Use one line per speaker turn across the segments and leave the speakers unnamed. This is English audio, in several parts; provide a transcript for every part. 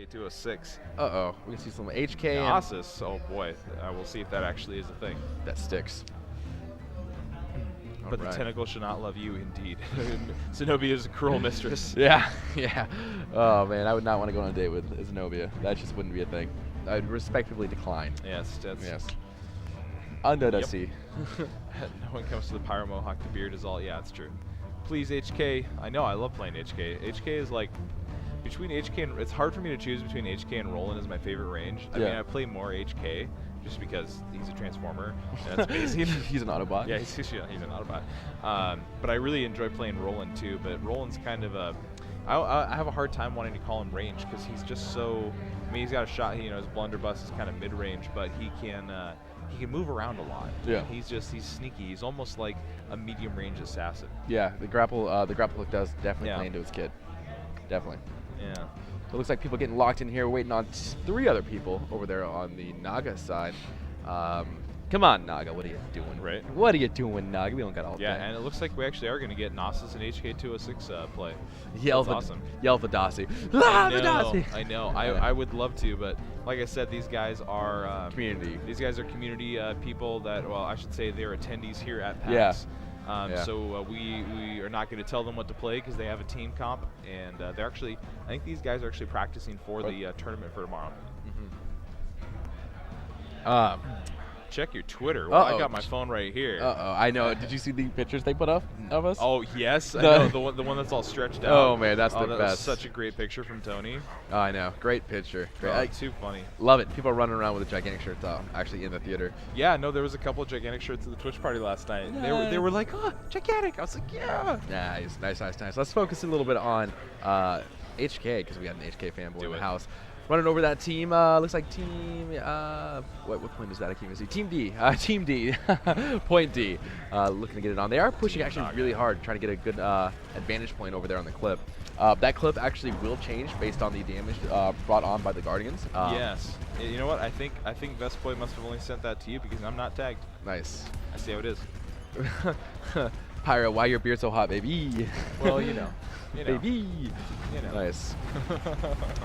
HK206.
Uh-oh. We can see some HK and
Nasus. Oh boy. We'll see if that actually is a thing.
that sticks.
But the tentacle should not love you, indeed. Zenobia is a cruel mistress.
Yeah, yeah. Oh man, I would not want to go on a date with Zenobia. That just wouldn't be a thing. I'd respectively decline.
Yes, that's...
Yes. Under the
Yep.
sea.
No one comes to the Pyro Mohawk, the beard is all... Yeah, it's true. Please, HK. I know, I love playing HK. HK is like... Between HK and... It's hard for me to choose between HK and Roland as my favorite range. I mean, I play more HK just because he's a Transformer. And that's amazing.
He's an Autobot.
Yeah, he's an Autobot. But I really enjoy playing Roland too. But Roland's kind of a... I have a hard time wanting to call him range because he's just so... I mean, he's got a shot. You know, his blunderbuss is kind of mid-range, but he can move around a lot.
Yeah.
He's sneaky. He's almost like a medium-range assassin.
Yeah, the grapple hook does definitely play into his kit. Definitely.
Yeah.
It looks like people getting locked in here, waiting on 3 other people over there on the Naga side. Come on, Naga, what are you doing?
Right.
What are you doing, Naga? We don't got all day.
Yeah, and it looks like we actually are going to get Nasus and HK206 play.
Yell
That's awesome.
Yell Vidasi.
I know. I would love to, but like I said, these guys are
community.
These guys are community people that, well, I should say they're attendees here at PAX.
Yeah.
So we are not going to tell them what to play because they have a team comp, and they're actually, I think these guys are actually practicing for the tournament for tomorrow. Check your Twitter. Well, I got my phone right here.
I know. Did you see the pictures they put up of us?
Oh yes, I know the one that's all stretched out.
Oh man, that's the
that
best.
Was such a great picture from Tony.
Oh, I know. Great picture. Great.
Oh, too funny.
Love it. People are running around with the gigantic shirts actually in the theater.
Yeah, no, there was a couple of gigantic shirts at the Twitch party last night. They were like, oh, gigantic. I was like, yeah.
Nice. Let's focus a little bit on HK because we got an HK fanboy in the house. Running over that team, looks like team, what point is that? I can't even see. Team D, point D, looking to get it on. They are pushing actually really hard, trying to get a good advantage point over there on the clip. That clip actually will change based on the damage brought on by the Guardians.
Yes. You know what? I think Vestboy must have only sent that to you because I'm not tagged.
Nice.
I see how it is.
Pyro, why your beard so hot, baby?
Well, you know.
Baby.
You know.
Nice.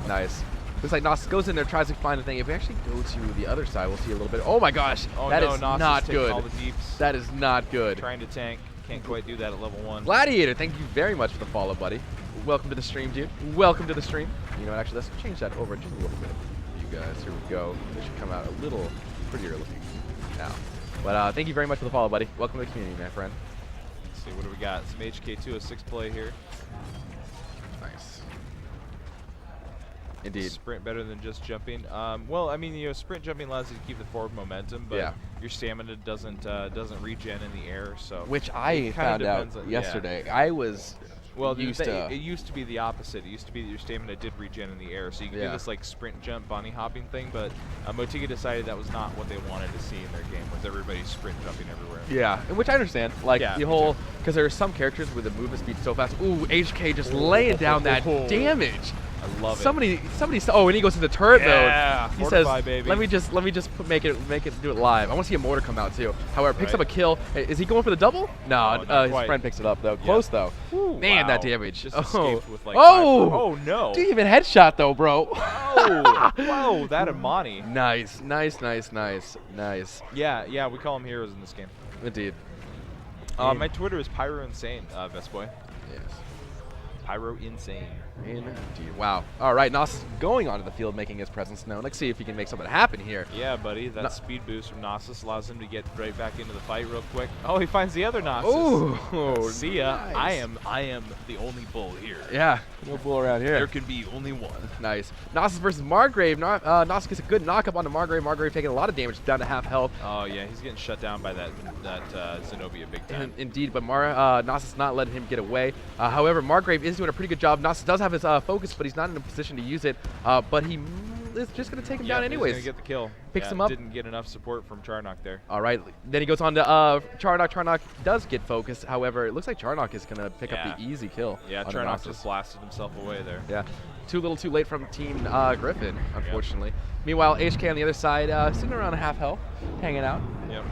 Nice. Looks like Nasus goes in there, tries to find a thing. If we actually go to the other side, we'll see a little bit. Oh my gosh, that is not good.
All the deeps.
That is not good.
Trying to tank, can't quite do that at level 1.
Gladiator, thank you very much for the follow, buddy. Welcome to the stream, dude. Welcome to the stream. You know what, actually, let's change that over just a little bit. You guys, here we go. This should come out a little prettier looking now. But thank you very much for the follow, buddy. Welcome to the community, my friend.
Let's see, what do we got? Some HK206 play here.
Nice. Indeed.
Sprint better than just jumping. Well, I mean, sprint jumping allows you to keep the forward momentum, but your stamina doesn't regen in the air. So
which I found out yesterday. I was
it used to be the opposite. It used to be that your stamina did regen in the air, so you could do this like sprint jump bunny hopping thing. But Motiga decided that was not what they wanted to see in their game, with everybody sprint jumping everywhere.
Yeah, which I understand. Like the whole, because there are some characters where the movement speed's so fast. Ooh, HK just laying down that damage.
I love
somebody. Oh, and he goes into turret mode. He says,
baby.
"Let me just make it do it live." I want to see a mortar come out too. However, picks up a kill. Is he going for the double? No, his friend picks it up though. Close though.
Ooh,
man, that damage.
Just escaped with like
oh
no!
Dude, even headshot though, bro.
Whoa, that Amani.
Nice.
Yeah, we call them heroes in this game.
Indeed.
My Twitter is Pyro Insane, Vestboy.
Yes.
Pyro Insane.
Indeed. Wow. All right, Nasus going onto the field, making his presence known. Let's see if he can make something happen here.
Yeah, buddy. That speed boost from Nasus allows him to get right back into the fight real quick. Oh, he finds the other Nasus.
Oh,
see ya.
Nice.
I am the only bull here.
Yeah, no bull around here.
There can be only one.
Nice. Nasus versus Margrave. Nasus gets a good knockup onto Margrave. Margrave taking a lot of damage, down to half health.
Oh yeah, he's getting shut down by that Zenobia big time.
Indeed, but Nasus not letting him get away. However, Margrave is doing a pretty good job. Nasus does have his focus, but he's not in a position to use it. But he is just going to take him down anyways.
He's going to get the kill.
Picks him up.
Didn't get enough support from Charnock there.
All right. Then he goes on to Charnock. Charnock does get focused. However, it looks like Charnock is going to pick up the easy kill.
Yeah, Charnock just blasted himself away there.
Yeah. Too little too late from Team Griffin, unfortunately. Yep. Meanwhile, HK on the other side, sitting around a half health, hanging out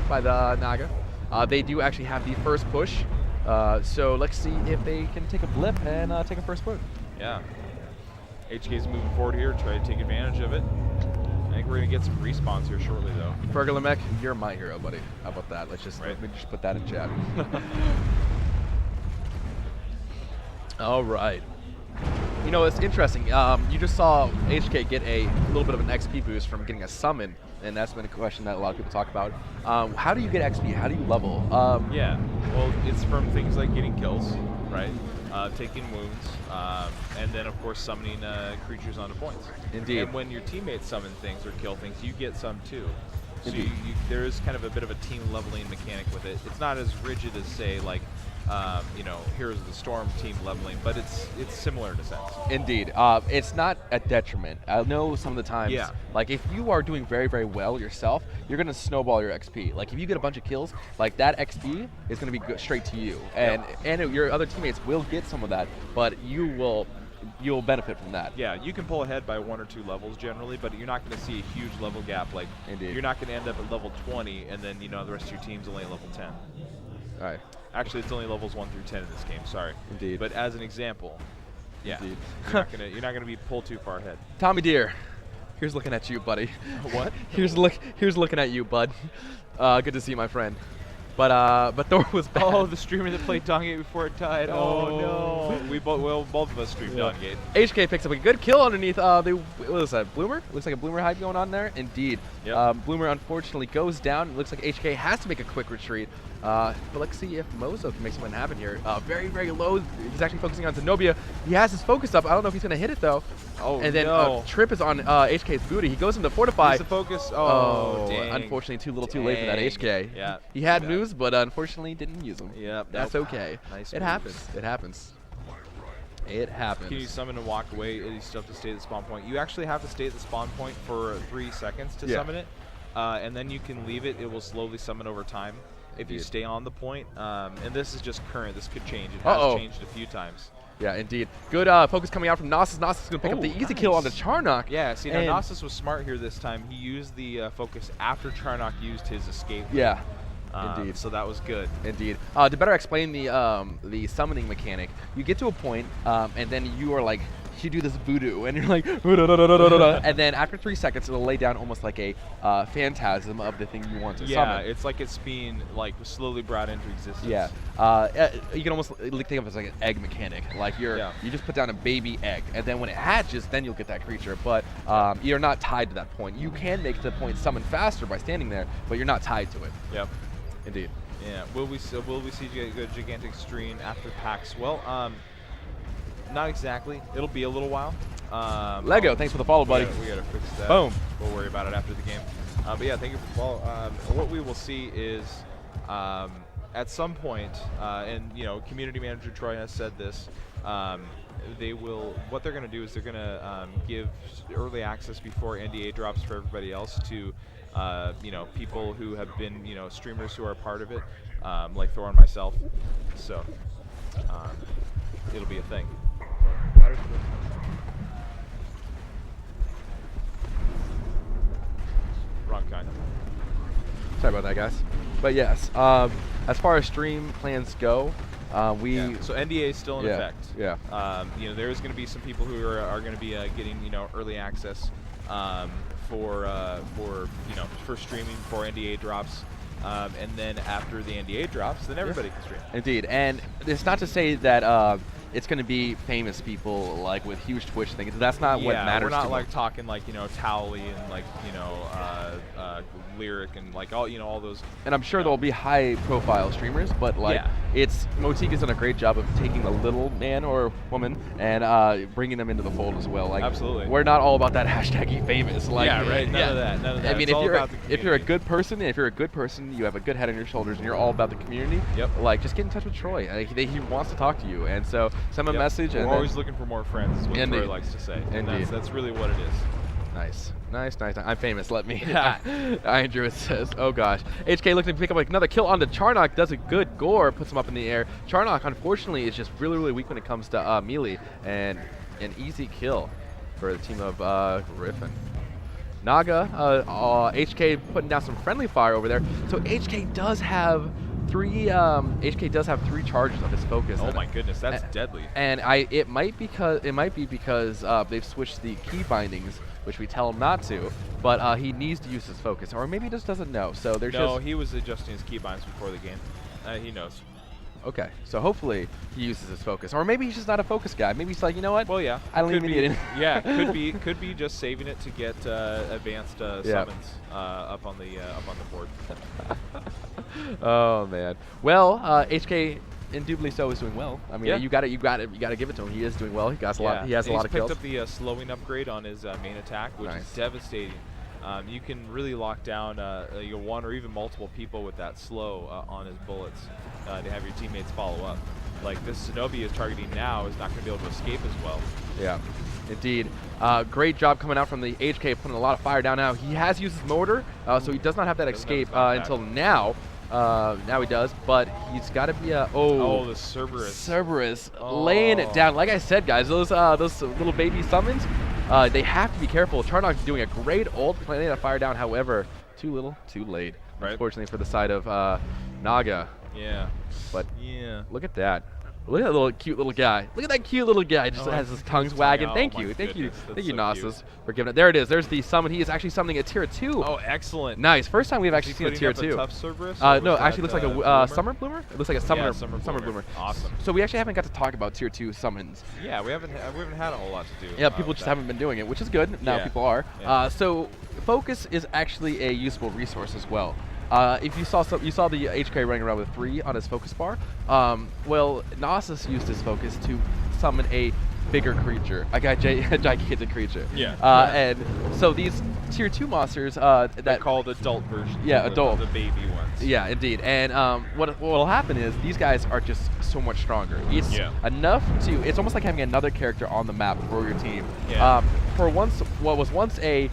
by the Naga. They do actually have the first push. So let's see if they can take a blip and take a first push.
Yeah. HK's moving forward here, try to take advantage of it. I think we're going to get some respawns here shortly, though.
Fergalamek, you're my hero, buddy. How about that? Let me just put that in chat. All right. You know, it's interesting. You just saw HK get a little bit of an XP boost from getting a summon, and that's been a question that a lot of people talk about. How do you get XP? How do you level?
Yeah, well, it's from things like getting kills, right? Taking wounds, and then, of course, summoning creatures onto points.
Indeed.
And when your teammates summon things or kill things, you get some too. So
Indeed.
there is kind of a bit of a team leveling mechanic with it. It's not as rigid as, say, like, you know, Heroes of the Storm team leveling, but it's similar in a sense.
Indeed. It's not a detriment. I know some of the times, like if you are doing very, very well yourself, you're going to snowball your XP. Like if you get a bunch of kills, like that XP is going to be straight to you. And your other teammates will get some of that, but you'll benefit from that.
Yeah, you can pull ahead by 1 or 2 levels generally, but you're not going to see a huge level gap. Like,
Indeed.
You're not going to end up at level 20, and then, you know, the rest of your team's only at level 10.
All right.
Actually, it's only levels 1 through 10 in this game. Sorry.
Indeed.
But as an example, yeah,
Indeed.
you're not gonna be pulled too far ahead.
Tommy Deer, here's looking at you, buddy.
What?
Here's looking at you, bud. Good to see you, my friend. But Thor was bad.
Oh, the streamer that played Dongate before it died. Oh no. Both of us streamed Dongate.
HK picks up a good kill underneath. What is that? Bloomer? Looks like a Bloomer hype going on there. Indeed.
Yep.
Bloomer unfortunately goes down. It looks like HK has to make a quick retreat. But let's see if Mozo can make something happen here. Very, very low. He's actually focusing on Zenobia. He has his focus up. I don't know if he's going to hit it, though.
Oh,
and then
no.
Trip is on HK's booty. He goes into Fortify.
He's the focus. Oh, dang.
Unfortunately, too little too late for that HK.
Yeah.
He had moves, but unfortunately didn't use them.
Yep.
That's okay.
Nice
it
moves.
happens. It happens. It happens.
Can you summon and walk away? You still have to stay at the spawn point. You actually have to stay at the spawn point for 3 seconds to summon it, and then you can leave it. It will slowly summon over time if you stay on the point. And this is just current. This could change. It has changed a few times.
Yeah, indeed. Good focus coming out from Gnosis. Gnosis is going to pick up the easy kill on the Charnock.
Yeah, see, now Gnosis was smart here this time. He used the focus after Charnock used his escape.
Yeah.
Indeed. So that was good.
Indeed. To better explain the summoning mechanic, you get to a point, and then you are like, you do this voodoo, and you're like, and then after 3 seconds, it'll lay down almost like a phantasm of the thing you want to summon.
Yeah, it's like it's being like slowly brought into existence.
Yeah. You can almost think of it as like an egg mechanic. Like you just put down a baby egg, and then when it hatches, then you'll get that creature. But you're not tied to that point. You can make the point summon faster by standing there, but you're not tied to it.
Yep.
Indeed.
Yeah. Will we see a gigantic stream after PAX? Well, not exactly. It'll be a little while.
Lego, thanks for the follow, buddy.
We gotta fix that.
Boom.
We'll worry about it after the game. But yeah, thank you for the follow. What we will see is at some point, and you know, community manager Troy has said this. What they're going to do is they're going to give early access before NDA drops for everybody else to, you know, people who have been, you know, streamers who are a part of it, like Thor and myself. So it'll be a thing. Wrong kind.
Sorry about that, guys. But yes, as far as stream plans go, so
NDA is still in effect.
Yeah.
You know, there is going to be some people who are going to be getting, you know, early access for streaming before NDA drops. And then after the NDA drops, then everybody can stream.
Indeed, and it's not to say that it's going to be famous people like with huge Twitch things. That's not what matters.
We're not like talking like, you know, Towley and like, you know, Lyric and like all those.
And I'm sure there'll be high profile streamers, but like Motique has done a great job of taking a little man or woman and bringing them into the fold as well. Like,
absolutely.
We're not all about that hashtag famous. Like,
yeah, right. None of that.
I mean, if you're a good person, you have a good head on your shoulders, and you're all about the community.
Yep.
Like, just get in touch with Troy. He wants to talk to you, and so send him a message.
We're always looking for more friends. Is what Troy likes to say.
Indeed.
That's really what it is.
Nice. I'm famous. Let me. Iron Druid says, "Oh gosh." HK looking to pick up like another kill onto Charnock. Does a good gore. Puts him up in the air. Charnock, unfortunately, is just really, really weak when it comes to melee, and an easy kill for the team of Griffin. Naga, HK putting down some friendly fire over there. So HK does have 3 HK does have 3 charges of his focus.
Oh my goodness, that's deadly.
And it might be because they've switched the key bindings, which we tell him not to, but he needs to use his focus, or maybe he just doesn't know. So there's
no, he was adjusting his keybinds before the game. He knows.
Okay, so hopefully he uses his focus, or maybe he's just not a focus guy. Maybe he's like, you know what?
Well, yeah,
I don't even need it.
Yeah, could be just saving it to get advanced summons up on the board.
Oh man. Well, HK indubitably so is doing well. I mean,
Yeah.
you got to give it to him. He is doing well. He got a lot. He has a lot of kills.
He's picked up the slowing upgrade on his main attack, which is devastating. You can really lock down one or even multiple people with that slow on his bullets to have your teammates follow up. Like this Zenobia is targeting now is not going to be able to escape as well.
Yeah, indeed. Great job coming out from the HK, putting a lot of fire down now. He has used his mortar, so he does not have that escape until now. Now he does, but he's got to be a
the Cerberus.
Cerberus laying it down. Like I said, guys, those little baby summons, they have to be careful. Charnok's doing a great ult, planting that fire down. However, too little, too late.
Right.
Unfortunately for the side of Naga.
Yeah.
But
yeah.
look at that. Look at that little cute little guy. Look at that cute little guy. Just has his tongues wagging. Thank you, thank you, Nasus, for giving it. There it is. There's the summon. He is actually summoning a tier 2.
Oh, excellent.
Nice. First time we've actually seen a tier 2.
Tough Cerberus,
no, actually looks like a summer bloomer. It looks like a summer bloomer.
Awesome.
So we actually haven't got to talk about tier 2 summons.
Yeah, we haven't had a whole lot to do.
Yeah, people just haven't been doing it, which is good. Now people are.
Yeah.
So focus is actually a useful resource as well. If you saw the HK running around with 3 on his focus bar, well, Nasus used his focus to summon a bigger creature, a gigantic creature.
Yeah.
And so these tier 2 monsters that
called adult versions.
Yeah, adult.
The baby ones.
Yeah, indeed. And what will happen is these guys are just so much stronger. It's enough to. It's almost like having another character on the map for your team.
Yeah.
For what was once a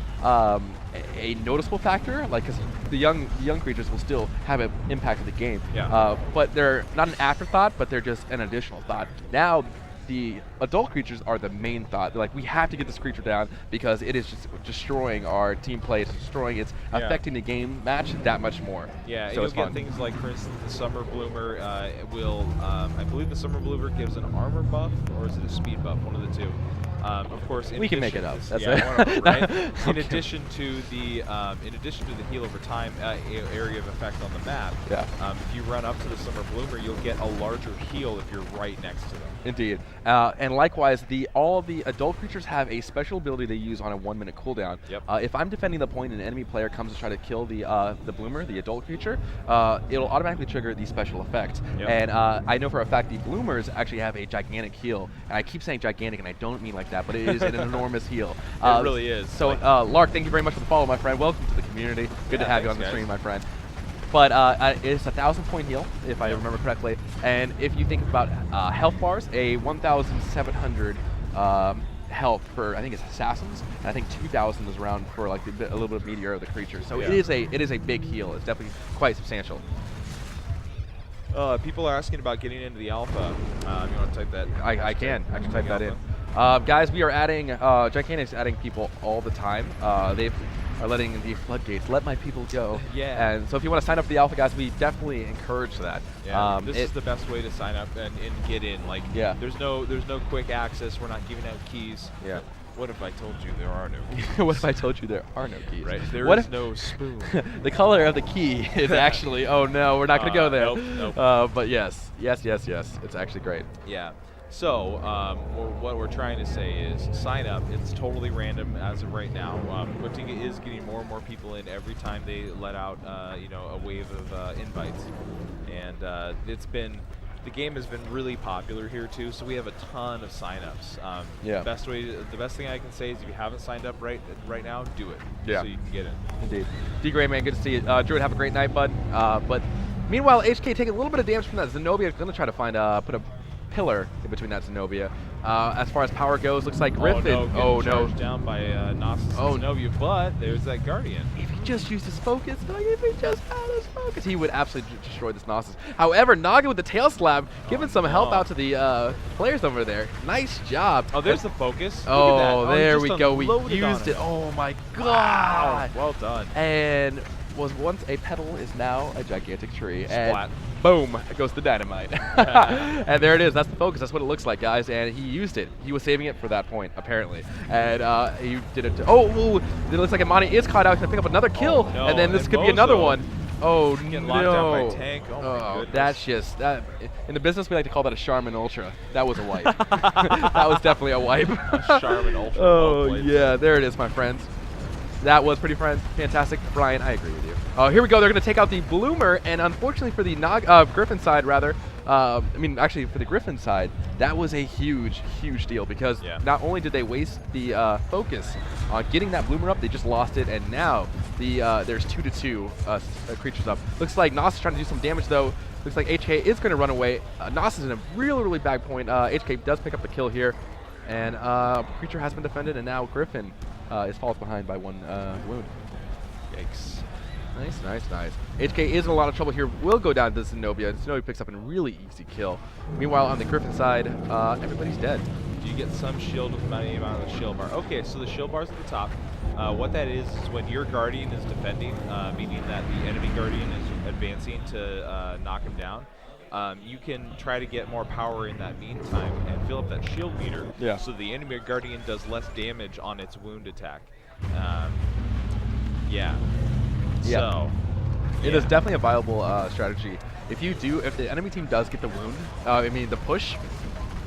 noticeable factor, like because the young creatures will still have an impact of the game.
Yeah.
But they're not an afterthought, but they're just an additional thought. Now the adult creatures are the main thought. They're like, we have to get this creature down because it is just destroying our team play. It's destroying. It's affecting the game match that much more.
Yeah,
so
you'll get things like, for instance, the Summer Bloomer will. I believe the Summer Bloomer gives an armor buff, or is it a speed buff? One of the two. Of course,
we can make it up. That's
it. Right? In addition to the heal over time area of effect on the map, if you run up to the Summer Bloomer, you'll get a larger heal if you're right next to them.
Indeed, and likewise, all the adult creatures have a special ability they use on a 1-minute cooldown.
Yep.
If I'm defending the point and an enemy player comes to try to kill the Bloomer, the adult creature, it'll automatically trigger the special effect.
Yep.
And I know for a fact the Bloomers actually have a gigantic heal, and I keep saying gigantic, and I don't mean like that, but it is an enormous heal.
It really is.
So, Lark, thank you very much for the follow, my friend. Welcome to the community. Good to have you on the stream, my friend. But it's a 1,000-point heal, if I remember correctly. And if you think about health bars, a 1,700 health for, I think it's assassins, and I think 2,000 is around for like a little bit of meteor of the creature. So it is a big heal. It's definitely quite substantial.
People are asking about getting into the alpha. You want to type that?
I can type that in. Guys, we are adding, Gigantic's adding people all the time. They are letting the floodgates, let my people go.
Yeah.
And so if you want to sign up for the alpha, guys, we definitely encourage that.
Yeah. This is the best way to sign up and get in. Like, there's no quick access. We're not giving out keys.
Yeah.
What if I told you there are no keys?
What if I told you there are no keys?
Right. There is no spoon.
The color of the key is actually, oh no, we're not going to go there.
Nope.
But yes. It's actually great.
Yeah. So what we're trying to say is sign up. It's totally random as of right now. Quintinga is getting more and more people in every time they let out a wave of invites, and the game has been really popular here too. So we have a ton of signups. The best thing I can say is if you haven't signed up right now, do it.
Yeah.
So you can get in.
Indeed. D-Gray, man, good to see you. Druid, have a great night, bud. But meanwhile, HK taking a little bit of damage from that. Zenobia is going to try to find put a pillar in between that Zenobia. As far as power goes, looks like Griffin.
Oh no! Down by Nasus and Zenobia, but there's that Guardian.
If he just used his focus, if he just had his focus, he would absolutely destroy this Nasus. However, Naga with the tail slap, giving some help out to the players over there. Nice job.
Oh, there's the focus.
Oh, there we go. We used it. Oh my God.
Wow. Well done.
And was once a petal is now a gigantic tree.
Splat.
And boom, goes the dynamite. And there it is. That's the focus. That's what it looks like, guys. And he used it. He was saving it for that point, apparently. And he did it. Oh, it looks like Imani is caught out. He's going to pick up another kill.
Oh, no.
And then this
And
could be another
Mozo
one. Oh,
getting
no.
locked down by tank. Oh, my goodness.
That's just, that. In the business, we like to call that a Charmin Ultra. That was a wipe. That was definitely a wipe.
Charmin Ultra.
Oh, yeah. There it is, my friends. That was pretty fantastic. Brian, I agree with you. Here we go. They're going to take out the Bloomer, and unfortunately for the Griffin side, rather, I mean, actually for the Griffin side, that was a huge, huge deal because not only did they waste the focus on getting that Bloomer up, they just lost it, and now there's 2-2 creatures up. Looks like Nos is trying to do some damage, though. Looks like HK is going to run away. Nos is in a really, really bad point. HK does pick up the kill here, and creature has been defended, and now Griffin falls behind by one wound.
Yikes.
Nice, nice, nice. HK is in a lot of trouble here. Will go down to Zenobia. Zenobia picks up a really easy kill. Meanwhile, on the Griffin side, everybody's dead.
You get some shield with money amount of the shield bar. Okay, so the shield bar's at the top. What that is when your Guardian is defending, meaning that the enemy Guardian is advancing to knock him down, you can try to get more power in that meantime and fill up that shield meter so the enemy Guardian does less damage on its wound attack. So,
it is definitely a viable strategy. If the enemy team does get the wound, the push,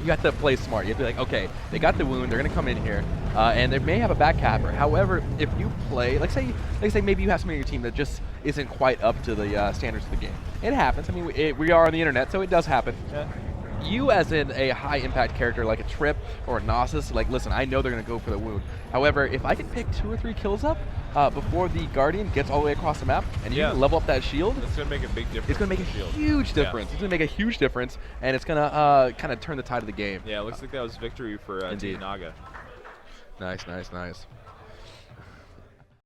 you have to play smart. You have to be like, okay, they got the wound, they're going to come in here, and they may have a back capper. However, if you play, like say maybe you have somebody on your team that just isn't quite up to the standards of the game. It happens. I mean, we are on the internet, so it does happen.
Yeah.
You, as in a high-impact character like a Trip or a Gnosis, like, listen, I know they're going to go for the wound. However, if I can pick 2 or 3 kills up before the Guardian gets all the way across the map, and you can level up that shield,
it's going to make a big difference.
It's going to make a huge difference. It's going to make a huge difference, and it's going to kind of turn the tide of the game.
Yeah, it looks like that was victory for Team Naga.
Nice, nice, nice.